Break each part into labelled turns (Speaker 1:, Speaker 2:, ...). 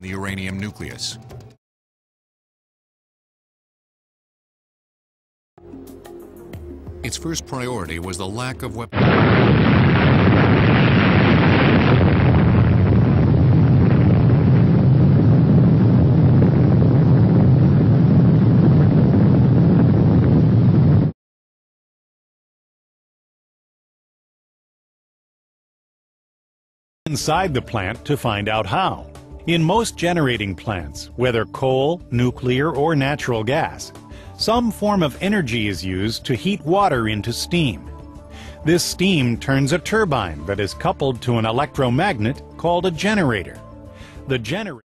Speaker 1: the uranium nucleus. Its first priority was the lack of weapons.
Speaker 2: Inside the plant to find out how. In most generating plants, whether coal, nuclear, or natural gas, some form of energy is used to heat water into steam. This steam turns a turbine that is coupled to an electromagnet called a generator. The generator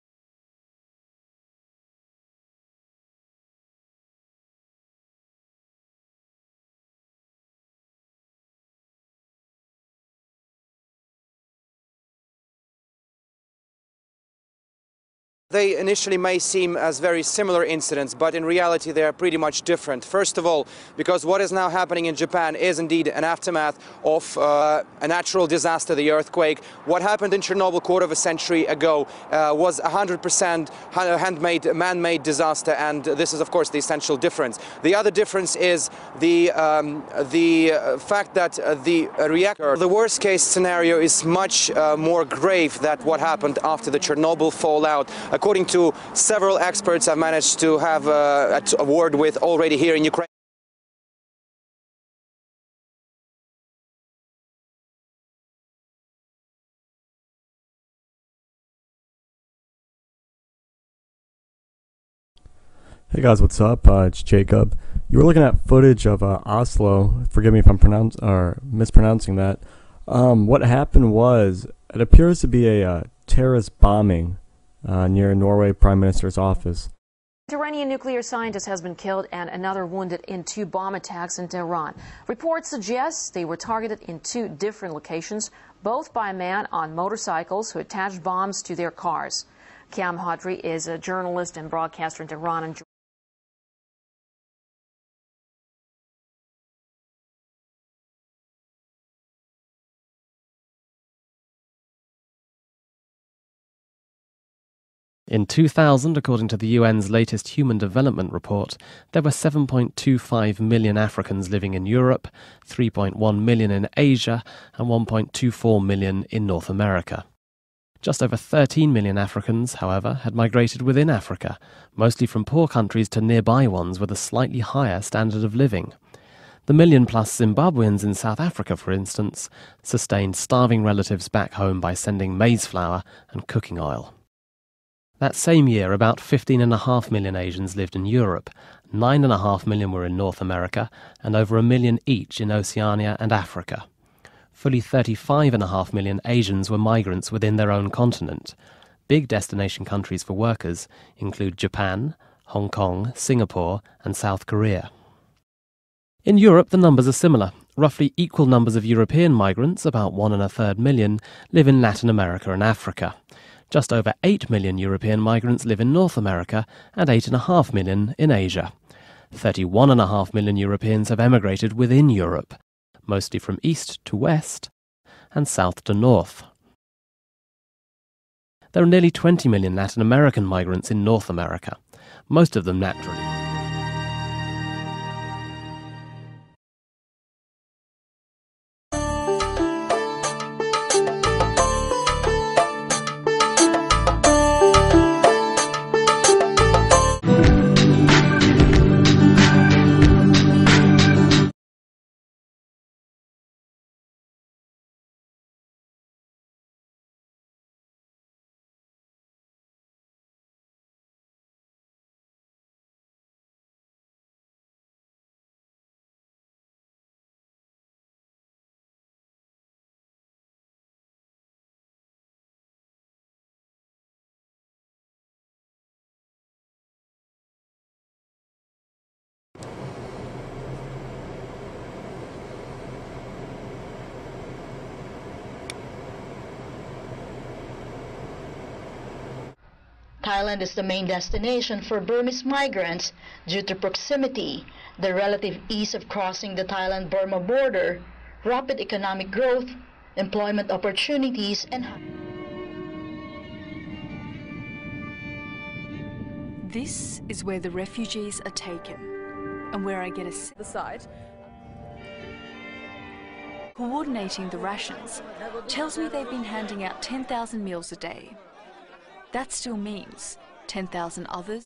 Speaker 3: They initially may seem as very similar incidents, but in reality they are pretty much different. First of all, because what is now happening in Japan is indeed an aftermath of a natural disaster, the earthquake. What happened in Chernobyl a quarter of a century ago was 100% handmade, man-made disaster, and this is of course the essential difference. The other difference is the fact that the reactor, the worst case scenario is much more grave than what happened after the Chernobyl fallout. According to several experts I've managed to have a word with already here in Ukraine.
Speaker 4: Hey guys, what's up? It's Jacob. You were looking at footage of Oslo. Forgive me if I'm mispronouncing that. What happened was, it appears to be a terrorist bombing near Norway Prime Minister's office.
Speaker 5: Iranian nuclear scientist has been killed and another wounded in 2 bomb attacks in Tehran. Reports suggest they were targeted in 2 different locations, both by a man on motorcycles who attached bombs to their cars. Kiam Hadri is a journalist and broadcaster in Tehran. And
Speaker 6: In 2000, according to the UN's latest Human Development Report, there were 7.25 million Africans living in Europe, 3.1 million in Asia, and 1.24 million in North America. Just over 13 million Africans, however, had migrated within Africa, mostly from poor countries to nearby ones with a slightly higher standard of living. The million-plus Zimbabweans in South Africa, for instance, sustained starving relatives back home by sending maize flour and cooking oil. That same year, about 15.5 million Asians lived in Europe, 9.5 million were in North America, and over 1 million each in Oceania and Africa. Fully 35.5 million Asians were migrants within their own continent. Big destination countries for workers include Japan, Hong Kong, Singapore, and South Korea. In Europe, the numbers are similar. Roughly equal numbers of European migrants, about 1.33 million, live in Latin America and Africa. Just over 8 million European migrants live in North America and 8.5 million in Asia. 31.5 million Europeans have emigrated within Europe, mostly from east to west and south to north. There are nearly 20 million Latin American migrants in North America, most of them naturally.
Speaker 7: Thailand is the main destination for Burmese migrants due to proximity, the relative ease of crossing the Thailand-Burma border, rapid economic growth, employment opportunities, and
Speaker 8: This is where the refugees are taken, and where I get the site. Coordinating the rations tells me they've been handing out 10,000 meals a day. That still means 10,000 others